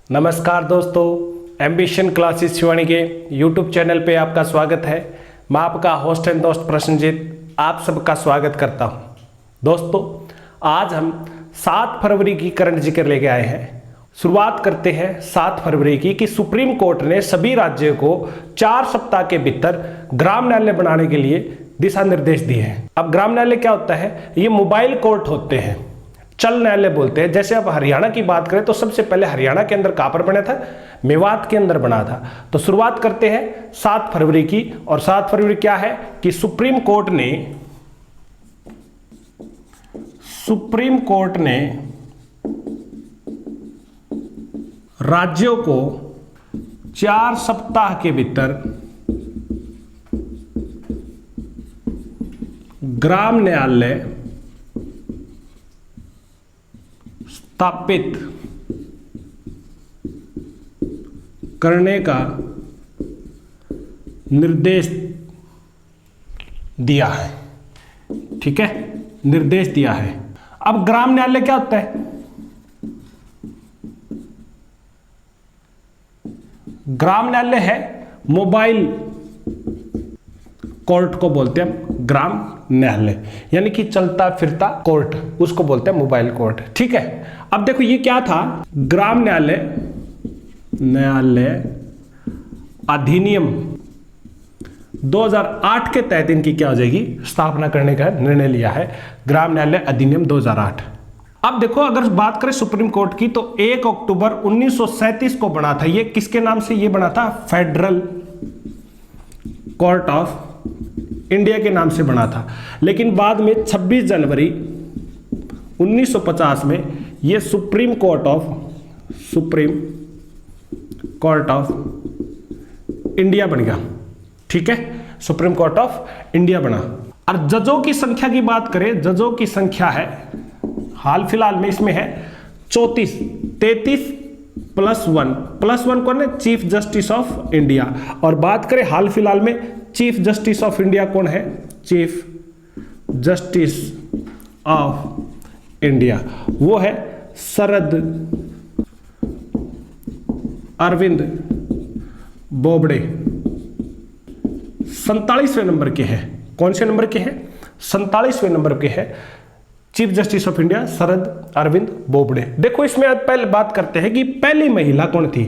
नमस्कार दोस्तों, ambition classes Shivani के यूट्यूब चैनल पे आपका स्वागत है। मैं आपका होस्ट एंड दोस्त प्रसन्नजीत आप सबका स्वागत करता हूं। दोस्तों, आज हम 7 फरवरी की करंट जिक्र लेके आए हैं। शुरुआत करते हैं 7 फरवरी की कि सुप्रीम कोर्ट ने सभी राज्यों को 4 सप्ताह के भीतर ग्राम न्यायालय बनाने के लिए दिशा निर्देश दिए हैं। अब ग्राम न्यायालय क्या होता है? ये मोबाइल कोर्ट होते हैं, चल न्यायालय बोलते हैं। जैसे अब हरियाणा की बात करें तो सबसे पहले हरियाणा के अंदर कहां पर बना था? मेवात के अंदर बना था। तो शुरुआत करते हैं 7 फरवरी की। और 7 फरवरी क्या है कि सुप्रीम कोर्ट ने राज्यों को 4 सप्ताह के भीतर ग्राम न्यायालय स्थापित करने का निर्देश दिया है। ठीक है, निर्देश दिया है। अब ग्राम न्यायालय क्या होता है? ग्राम न्यायालय है मोबाइल कोर्ट को बोलते हैं ग्राम न्यायालय, यानी कि चलता फिरता कोर्ट, उसको बोलते हैं मोबाइल कोर्ट। ठीक है, अब देखो ये क्या था? ग्राम न्यायालय अधिनियम 2008 के तहत इनकी क्या हो जाएगी? स्थापना करने का निर्णय लिया है, ग्राम न्यायालय अधिनियम 2008। अब देखो, अगर बात करें सुप्रीम कोर्ट की तो 1 अक्टूबर 1937 को बना था। ये किसके नाम से ये बना था? फेडरल कोर्ट ऑफ इंडिया के नाम से बना था। लेकिन बाद में 26 जनवरी 1950 में ये सुप्रीम कोर्ट ऑफ इंडिया बन गया। ठीक है, सुप्रीम कोर्ट ऑफ इंडिया बना। और जजों की संख्या की बात करें, जजों की संख्या है हाल फिलहाल में इसमें है 33 प्लस वन कौन है? Chief justice of India. और बात करें हाल फिलहाल में चीफ जस्टिस ऑफ इंडिया कौन है? चीफ जस्टिस ऑफ इंडिया वो है शरद अरविंद बोबडे। 47वें नंबर के हैं। कौन से नंबर के हैं? 47वें नंबर के हैं chief justice of India Sharad Arvind Bobde. देखो, इसमें आज पहले बात करते हैं कि पहली महिला कौन थी।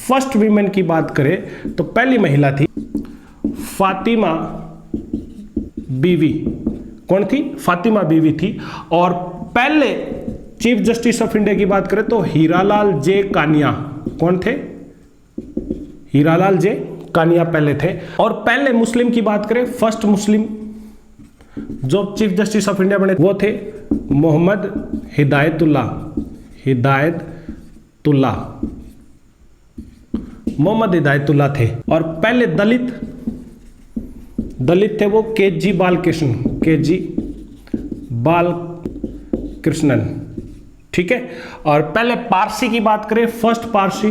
फर्स्ट वीमेन की बात करें तो पहली महिला थी फातिमा बीवी। कौन थी? फातिमा बीवी थी। और पहले चीफ जस्टिस ऑफ इंडिया की बात करें तो हीरालाल जे कानिया। कौन थे? हीरालाल जे कानिया पहले थे। और पहले मुस्लिम की बात करें, फर्स्ट मुस्लिम जो चीफ जस्टिस ऑफ इंडिया बने वो थे मोहम्मद हिदायतुल्लाह। मोहम्मद हिदायतुल्लाह थे। और पहले दलित थे वो के.जी. बालकृष्णन। ठीक है, और पहले पारसी की बात करें, फर्स्ट पारसी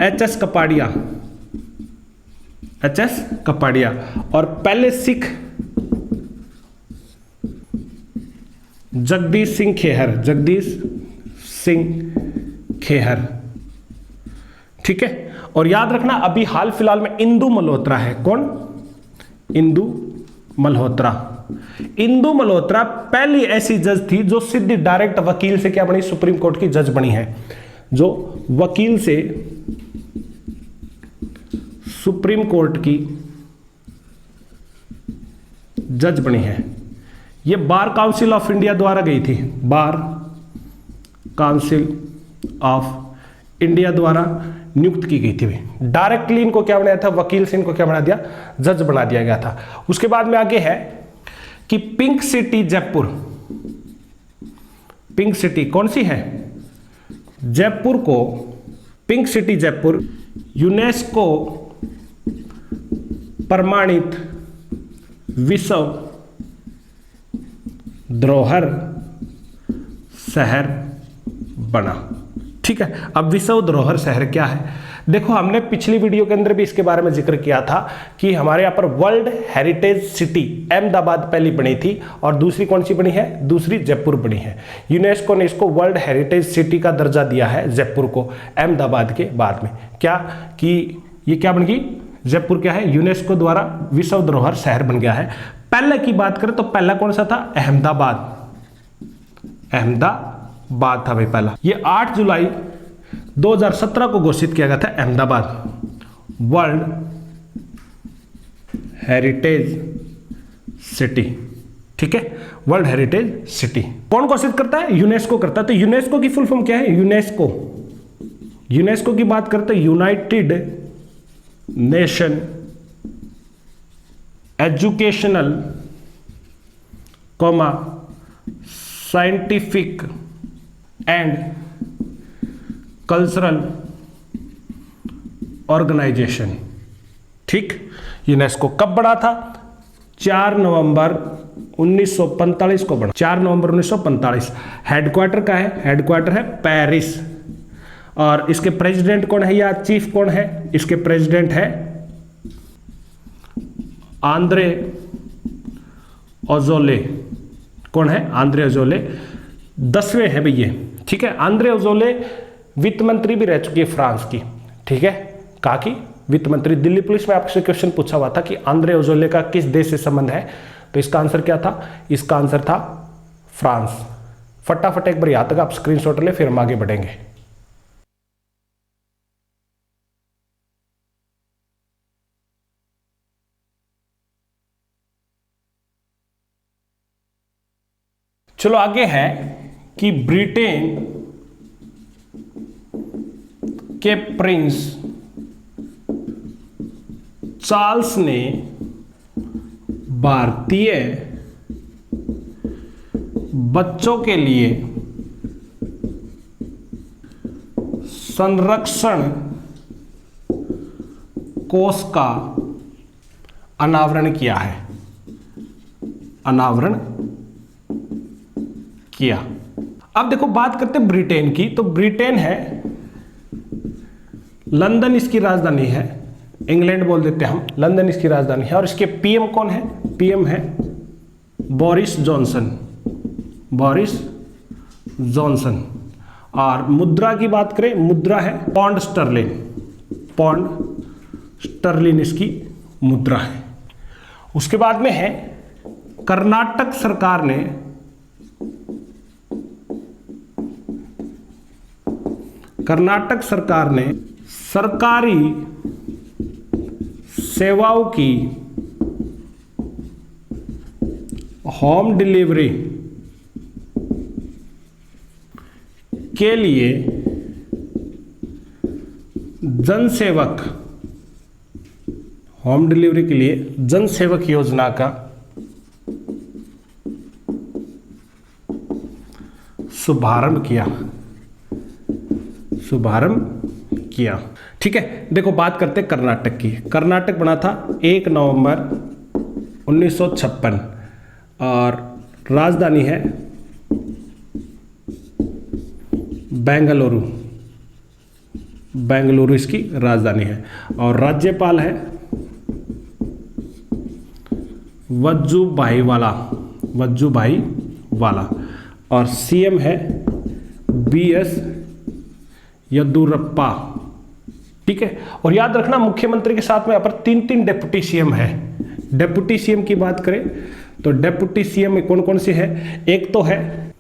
एच.एस. कपाड़िया। और पहले सिख जगदीश सिंह खेहर। ठीक है, और याद रखना अभी हाल फिलहाल में इंदु मल्होत्रा है। कौन? इंदु मल्होत्रा पहली ऐसी जज थी जो सीधी डायरेक्ट वकील से क्या बनी? सुप्रीम कोर्ट की जज बनी है, जो वकील से सुप्रीम कोर्ट की जज बनी है। ये बार काउंसिल ऑफ इंडिया द्वारा गई थी। बार काउंसिल ऑफ इंडिया द्वारा नियुक्त की गई थी। डायरेक्टली इनको क्या बनाया था? वकील से इनको क्या बना दिया? जज बना दिया गया था। उसके बाद में आगे है कि पिंक सिटी कौन सी है? जयपुर को पिंक सिटी जयपुर यूनेस्को प्रमाणित विश्व धरोहर शहर बना। ठीक है, अब विश्व धरोहर शहर क्या है? देखो हमने पिछली वीडियो के अंदर भी इसके बारे में जिक्र किया था कि हमारे यहाँ पर वर्ल्ड हेरिटेज सिटी अहमदाबाद पहली बनी थी और दूसरी कौन सी बनी है, दूसरी जयपुर बनी है। यूनेस्को ने इसको वर्ल्ड हेरिटेज सिटी का दर्जा दिया है जयपुर को अहमदाबाद के बाद में। क्या कि ये क्या बन गई, जयपुर क्या है, यूनेस्को द्वारा विश्व धरोहर शहर बन गया है। पहले की बात करें तो पहला कौन सा था, अहमदाबाद था भाई पहला। ये 8 जुलाई 2017 को घोषित किया गया था अहमदाबाद वर्ल्ड हेरिटेज सिटी। ठीक है, वर्ल्ड हेरिटेज सिटी कौन घोषित करता है, यूनेस्को करता है। तो यूनेस्को की फुल फॉर्म क्या है, यूनेस्को की बात करते हैं United Nation Educational comma Scientific and Cultural Organization. ठीक, यूनेस्को कब बना था, 4 नवंबर 1945 को बना, 4 नवंबर 1945। हेडक्वार्टर का है, हेडक्वार्टर है पेरिस। और इसके प्रेसिडेंट कौन है या चीफ कौन है, इसके प्रेसिडेंट है आंद्रे ओजोले। कौन है, आंद्रे ओजोले, 10वें है भैया। ठीक है, आंद्रे ओजोले वित्त मंत्री भी रह चुकी है फ्रांस की। ठीक है, कहा कि वित्त मंत्री। दिल्ली पुलिस में आपसे क्वेश्चन पूछा हुआ था कि आंद्रे ओजोले का किस देश से संबंध है, तो इसका आंसर क्या था, इसका आंसर था फ्रांस। फटाफट एक बार यहां तक आप स्क्रीनशॉट ले, फिर हम आगे बढ़ेंगे। चलो आगे है कि ब्रिटेन के प्रिंस चार्ल्स ने भारतीय बच्चों के लिए संरक्षण कोष का अनावरण किया है, अनावरण किया। अब देखो बात करते हैं ब्रिटेन की, तो ब्रिटेन है, लंदन इसकी राजधानी है, इंग्लैंड बोल देते हैं हम, लंदन इसकी राजधानी है। और इसके पीएम कौन है, पीएम है बोरिस जॉनसन, बोरिस जॉनसन। और मुद्रा की बात करें, मुद्रा है पौंड स्टर्लिन, पौंड स्टर्लिन इसकी मुद्रा है। उसके बाद में है कर्नाटक सरकार ने सरकारी सेवाओं की होम डिलीवरी के लिए जनसेवक, होम डिलीवरी के लिए जनसेवक योजना का शुभारंभ किया। ठीक है, देखो बात करते हैं कर्नाटक की। कर्नाटक बना था 1 नवंबर 1956 और राजधानी है बेंगलुरु, बेंगलुरु इसकी राजधानी है। और राज्यपाल है वजुभाई वाला और सीएम है बीएस येदियुरप्पा। ठीक है, और याद रखना मुख्यमंत्री के साथ में यहाँ पर 3 डेप्यूटी सीएम है। डेप्यूटी सीएम की बात करें तो डेप्यूटी सीएम में कौन कौन से है, एक तो है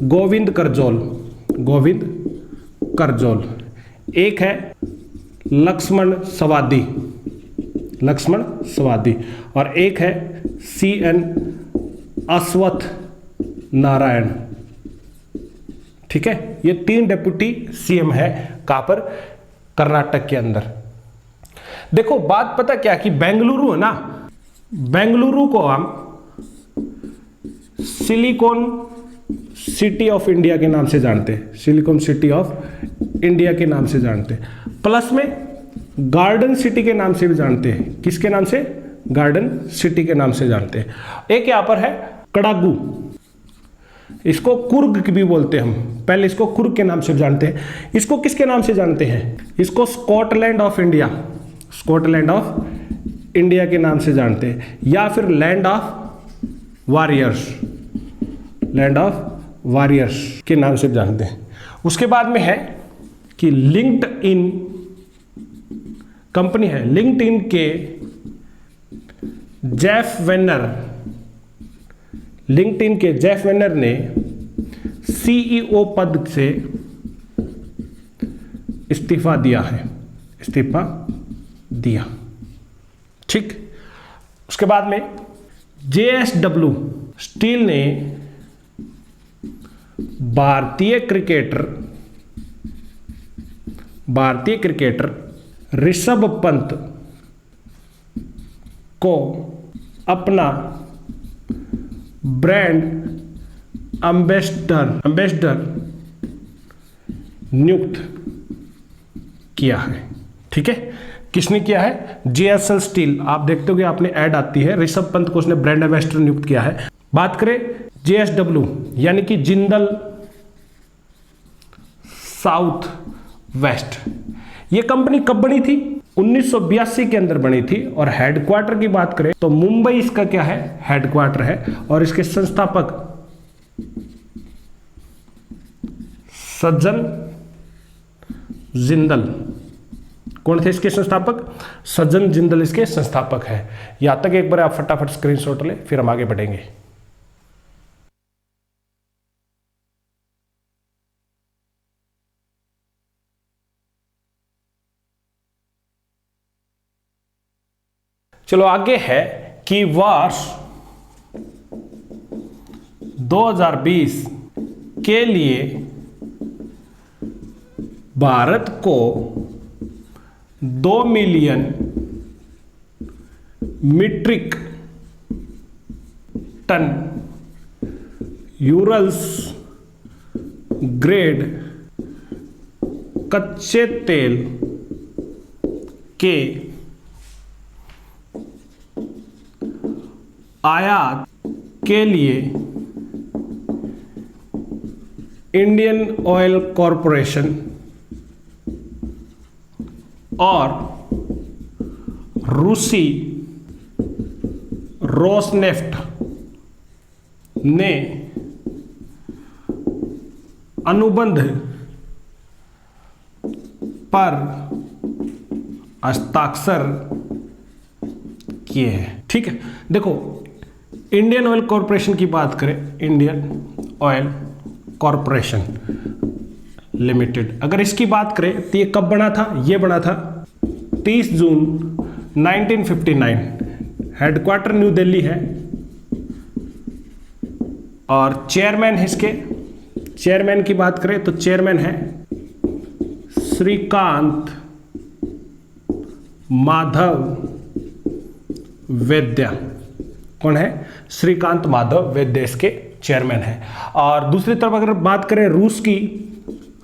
गोविंद करजोल, एक है लक्ष्मण सवादी और एक है CN अश्वत्थ नारायण। ठीक है, ये 3 डेप्यूटी सीएम है कहां पर, कर्नाटक के अंदर। देखो बात पता क्या कि बेंगलुरु है ना, बेंगलुरु को हम सिलिकॉन सिटी ऑफ इंडिया के नाम से जानते हैं, सिलिकॉन सिटी ऑफ इंडिया के नाम से जानते हैं, प्लस में गार्डन सिटी के नाम से भी जानते हैं। किसके नाम से, गार्डन सिटी के नाम से जानते हैं। एक यहां पर है कडागू, इसको कुर्ग भी बोलते हैं हम, पहले इसको कुर्ग के नाम से जानते हैं। इसको किसके नाम से जानते हैं? इसको Scotland of India, Scotland of India के नाम से जानते हैं, या फिर land of warriors, land of warriors के नाम से जानते हैं। उसके बाद में है कि लिंक्डइन कंपनी है, लिंक्डइन के जेफ वेनर, लिंक्डइन के जेफ वेनर ने सीईओ पद से इस्तीफा दिया है, इस्तीफा दिया। ठीक, उसके बाद में जेएसडब्ल्यू स्टील ने भारतीय क्रिकेटर ऋषभ पंत को अपना ब्रांड एम्बेसडर नियुक्त किया है। ठीक है, किसने किया है? JSL steel. आप देखते हो कि आपने ऐड आती है, ऋषभ पंत को उसने ब्रांड एम्बेसडर नियुक्त किया है। बात करें जेएसडब्ल्यू यानी कि जिंदल साउथ वेस्ट, ये कंपनी कब बनी थी? 1982 के अंदर बनी थी। और हेडक्वार्टर की बात करें तो मुंबई इसका क्या है? हेडक्वार्टर है। और इसके संस्थापक सज्जन जिंदल, कौन थे इसके संस्थापक? सज्जन जिंदल इसके संस्थापक है। यहां तक एक बार आप फटाफट स्क्रीनशॉट ले, फिर हम आगे बढ़ेंगे। चलो आगे है कि वर्ष 2020 के लिए भारत को 2 million metric ton Urals grade कच्चे तेल के आयात के लिए इंडियन ऑयल कॉरपोरेशन और रूसी रोसनेफ्ट ने अनुबंध पर हस्ताक्षर किए हैं। ठीक है, देखो इंडियन ऑयल कॉरपोरेशन की बात करें, इंडियन ऑयल कॉरपोरेशन लिमिटेड, अगर इसकी बात करें तो ये कब बना था? ये बना था 30 जून 1959। हेडक्वार्टर न्यू दिल्ली है और चेयरमैन है इसके, चेयरमैन की बात करें तो चेयरमैन है श्रीकांत माधव वैद्य। कौन है? श्रीकांत माधव वैद्य इसके चेयरमैन है। और दूसरी तरफ अगर बात करें रूस की,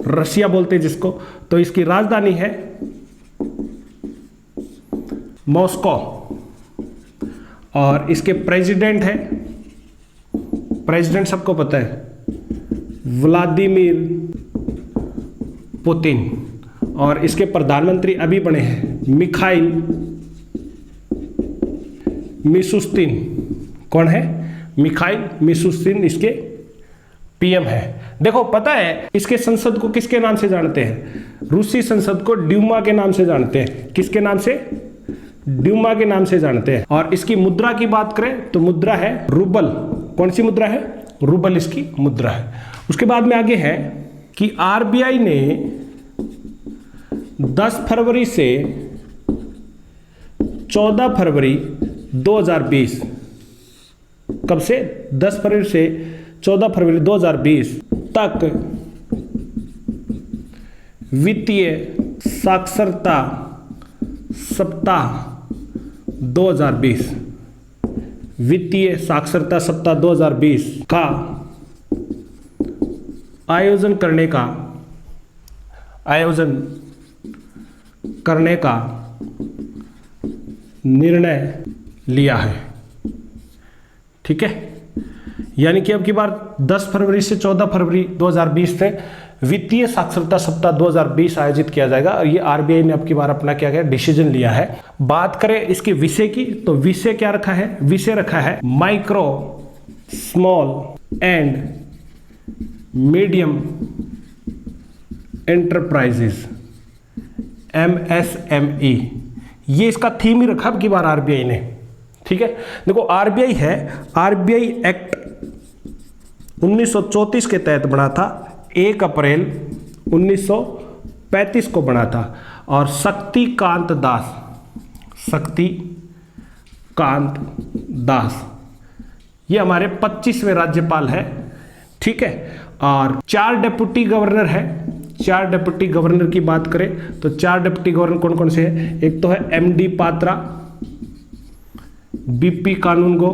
रशिया बोलते हैं जिसको, तो इसकी राजधानी है मॉस्को और इसके प्रेसिडेंट है, प्रेसिडेंट सबको पता है, व्लादिमीर पुतिन। और इसके प्रधानमंत्री अभी बने हैं मिखाइल मिशुस्तिन। कौन है? मिखाइल मिशुस्तिन इसके पीएम है। देखो पता है इसके संसद को किसके नाम से जानते हैं? रूसी संसद को ड्यूमा के नाम से जानते हैं। किसके नाम से? ड्यूमा के नाम से जानते हैं। और इसकी मुद्रा की बात करें तो मुद्रा है रूबल। कौन सी मुद्रा है? रूबल इसकी मुद्रा है। उसके बाद में आगे है कि आरबीआई ने 10 फरवरी से 14 फरवरी 2020, कब से? 10 फरवरी से 14 फरवरी 2020 तक वित्तीय साक्षरता सप्ताह 2020, वित्तीय साक्षरता सप्ताह 2020 का आयोजन करने का निर्णय लिया है। ठीक है, यानी कि अब की बार 10 फरवरी से 14 फरवरी 2020 से वित्तीय साक्षरता सप्ताह 2020 आयोजित किया जाएगा। और ये आरबीआई ने अब की बार अपना क्या डिसीजन लिया है। बात करें इसके विषय की, तो विषय क्या रखा है? विषय रखा है micro small and medium enterprises, MSME। ये इसका थीम ही रखा अब की बार आरबीआई ने। ठीक है, देखो आरबीआई है, आरबीआई एक्ट 1934 के तहत बना था, 1 अप्रैल 1935 को बना था। और शक्तिकांत दास ये हमारे 25वें राज्यपाल है। ठीक है, और 4 डिप्टी गवर्नर है। 4 डिप्टी गवर्नर की बात करें तो 4 डिप्टी गवर्नर कौन कौन से हैं? एक तो है MD Patra, BP Kanungo,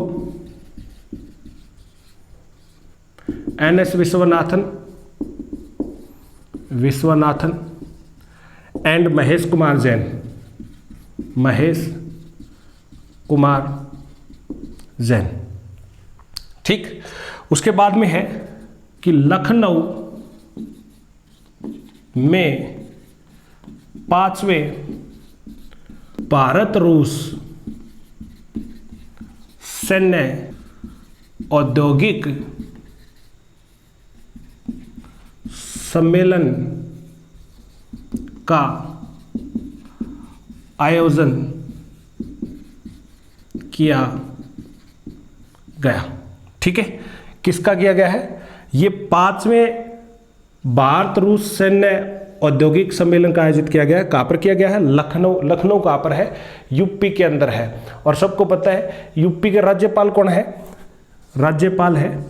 NS Viswanathan and Mahesh Kumar Jain. ठीक, उसके बाद में है कि लखनऊ में 5वें भारत रूस सैन्य औद्योगिक सम्मेलन का आयोजन किया गया। ठीक है, किसका किया गया है? ये 5वें भारत रूस सैन्य औद्योगिक सम्मेलन का आयोजित किया गया है। कहाँ पर किया गया है? लखनऊ कहाँ पर है? यूपी के अंदर है। और सबको पता है यूपी के राज्यपाल कौन है? राज्यपाल है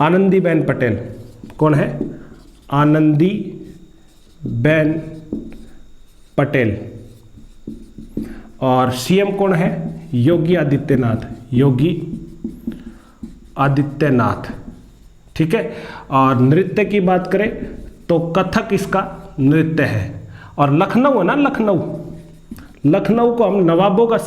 आनंदीबेन पटेल। कौन है? आनंदीबेन पटेल। और सीएम कौन है? योगी आदित्यनाथ। ठीक है, और नृत्य की बात करें तो कथक इसका नृत्य है। और लखनऊ है ना, लखनऊ को हम नवाबों का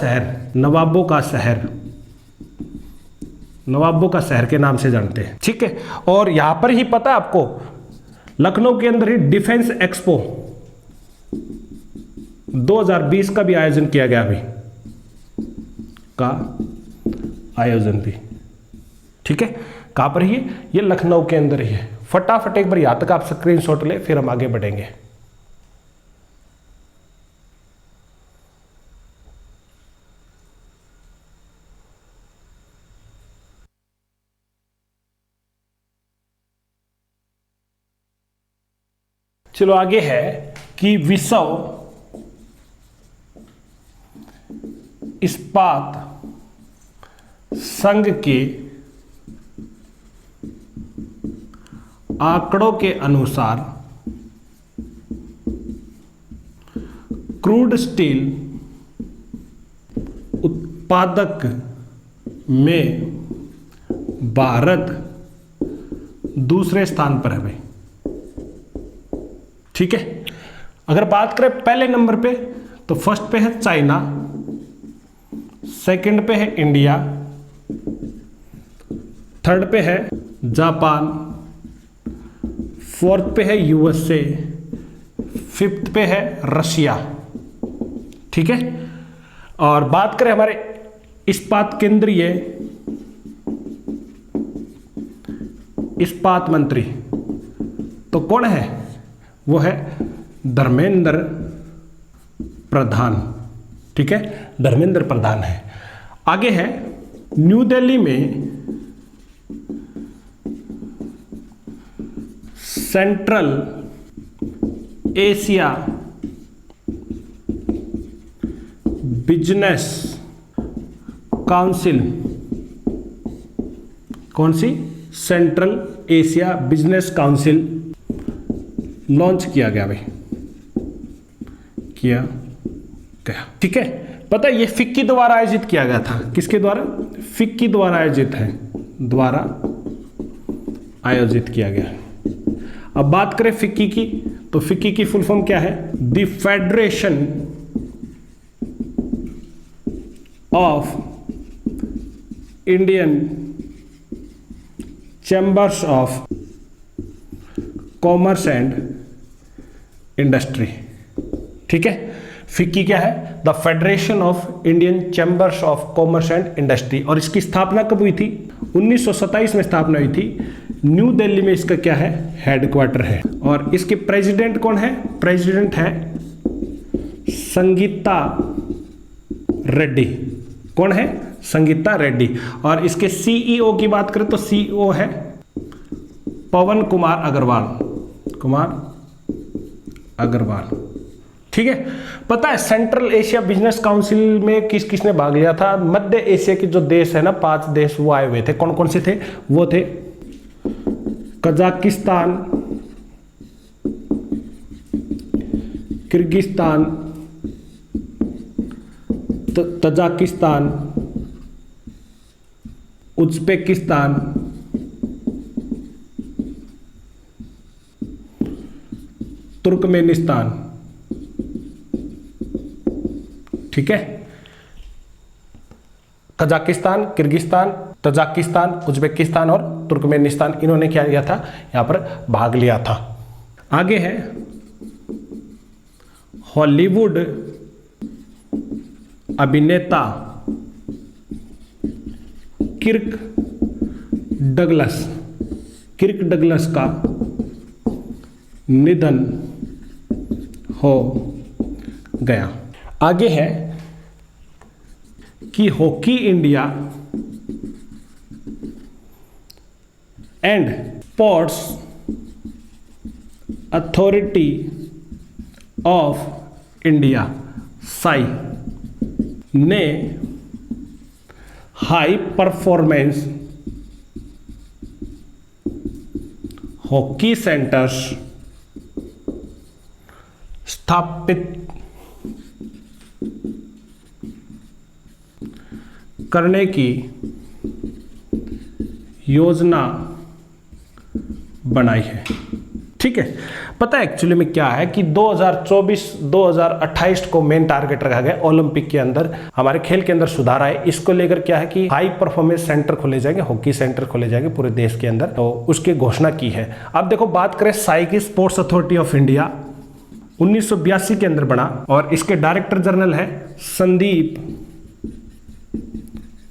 शहर के नाम से जानते हैं। ठीक है, और यहां पर ही पता है आपको लखनऊ के अंदर ही डिफेंस एक्सपो 2020 का भी आयोजन किया गया भी। ठीक है, कहां पर ही है? ये लखनऊ के अंदर ही है। फटाफट एक बार यहां तक आप स्क्रीनशॉट ले, फिर हम आगे बढ़ेंगे। चलो आगे है कि विश्व इस्पात संघ के आंकड़ों के अनुसार क्रूड स्टील उत्पादक में भारत दूसरे स्थान पर है भाई। ठीक है, अगर बात करें पहले नंबर पे तो फर्स्ट पे है चाइना, सेकंड पे है इंडिया, थर्ड पे है जापान, फोर्थ पे है USA, फिफ्थ पे है रशिया। ठीक है, और बात करें हमारे इस्पात केंद्रीय इस्पात मंत्री तो कौन है? वो है धर्मेंद्र प्रधान। ठीक है, धर्मेंद्र प्रधान है। आगे है न्यू दिल्ली में सेंट्रल एशिया बिजनेस काउंसिल। कौन सी? Central Asia business council launch किया गया भाई, किया गया। ठीक है, पता है ये फिक्की द्वारा आयोजित किया गया था। किसके द्वारा? फिक्की द्वारा आयोजित किया गया। अब बात करें फिक्की की तो फिक्की की फुल फॉर्म क्या है? The federation of Indian chambers of commerce and industry. ठीक है, फिक्की क्या है? The federation of Indian chambers of commerce and industry. और इसकी स्थापना कब हुई थी? 1927 में स्थापना हुई थी। न्यू दिल्ली में इसका क्या है? हेडक्वार्टर है। और इसके प्रेसिडेंट कौन है? प्रेसिडेंट है संगीता रेड्डी। कौन है? संगीता रेड्डी। और इसके सीईओ की बात करें तो सीईओ है पवन कुमार अग्रवाल। ठीक है, पता है सेंट्रल एशिया बिजनेस काउंसिल में किस किसने भाग लिया था? मध्य एशिया के जो देश है ना, 5 देश, वो आए हुए थे। कौन कौन से थे? वो थे Kazakhstan, Kyrgyzstan, Tajikistan, Uzbekistan, Turkmenistan. ठीक है, कजाकिस्तान, किर्गिस्तान, तजाकिस्तान, उज्बेकिस्तान और तुर्कमेनिस्तान, इन्होंने क्या किया था? यहां पर भाग लिया था। आगे है हॉलीवुड अभिनेता किर्क डगलस का निधन हो गया। आगे है कि hockey India and sports authority of India Sai ने हाई परफॉर्मेंस हॉकी सेंटर्स स्थापित करने की योजना बनाई है। ठीक है, पता है एक्चुअली में क्या है कि 2024-2028 को मेन टारगेट रखा गया ओलंपिक के अंदर, हमारे खेल के अंदर सुधार आए। इसको लेकर क्या है कि हाई परफॉर्मेंस सेंटर खोले जाएंगे, हॉकी सेंटर खोले जाएंगे पूरे देश के अंदर, तो उसकी घोषणा की है। अब देखो बात करें साई की, स्पोर्ट्स अथॉरिटी ऑफ इंडिया 1982 के अंदर बना और इसके डायरेक्टर जनरल है संदीप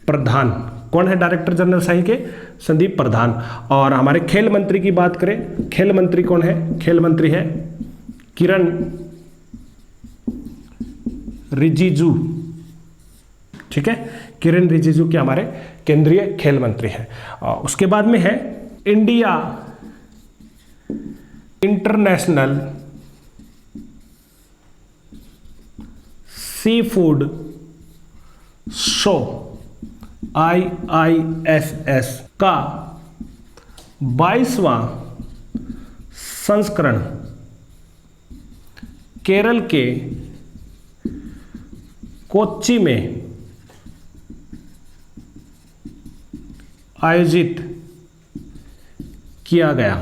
प्रधान। कौन है डायरेक्टर जनरल साई के? संदीप प्रधान। और हमारे खेल मंत्री की बात करें, खेल मंत्री कौन है? खेल मंत्री है किरण रिजिजू। ठीक है, किरण रिजिजू के हमारे केंद्रीय खेल मंत्री है। उसके बाद में है India international sea food show IISS का 22वां संस्करण केरल के कोच्चि में आयोजित किया गया।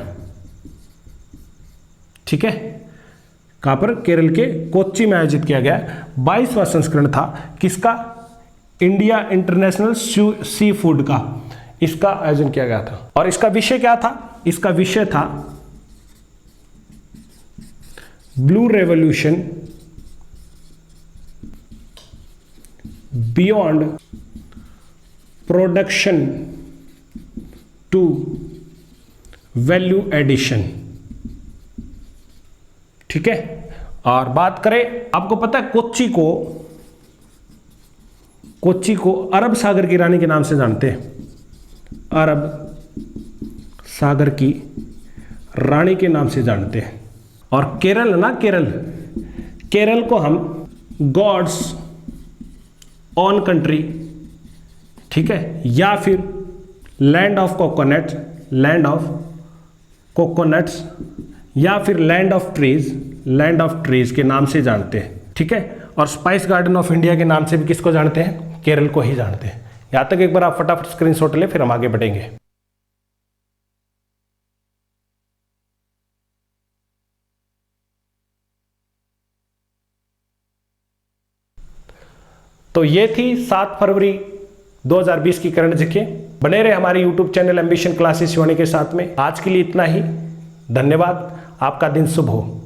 ठीक है, कहां पर? केरल के कोच्चि में आयोजित किया गया। 22वां संस्करण था किसका? इंडिया इंटरनेशनल सी फूड का, इसका आयोजन किया गया था। और इसका विषय क्या था? इसका विषय था blue revolution beyond production to value addition. ठीक है, और बात करें, आपको पता है कोच्चि को अरब सागर की रानी के नाम से जानते हैं। अरब सागर की रानी के नाम से जानते हैं। और केरल है ना, केरल को हम गॉड्स ऑन कंट्री, ठीक है, या फिर लैंड ऑफ कोकोनट्स, या फिर लैंड ऑफ ट्रीज के नाम से जानते हैं। ठीक है, और स्पाइस गार्डन ऑफ इंडिया के नाम से भी किसको जानते हैं? केरल को ही जानते हैं। यहां तक एक बार आप फटाफट स्क्रीनशॉट ले, फिर हम आगे बढ़ेंगे। तो ये थी 7 फरवरी 2020 की करंट जीके। बने रहे हमारे YouTube channel ambition classes Shivani के साथ में। आज के लिए इतना ही, धन्यवाद, आपका दिन शुभ हो।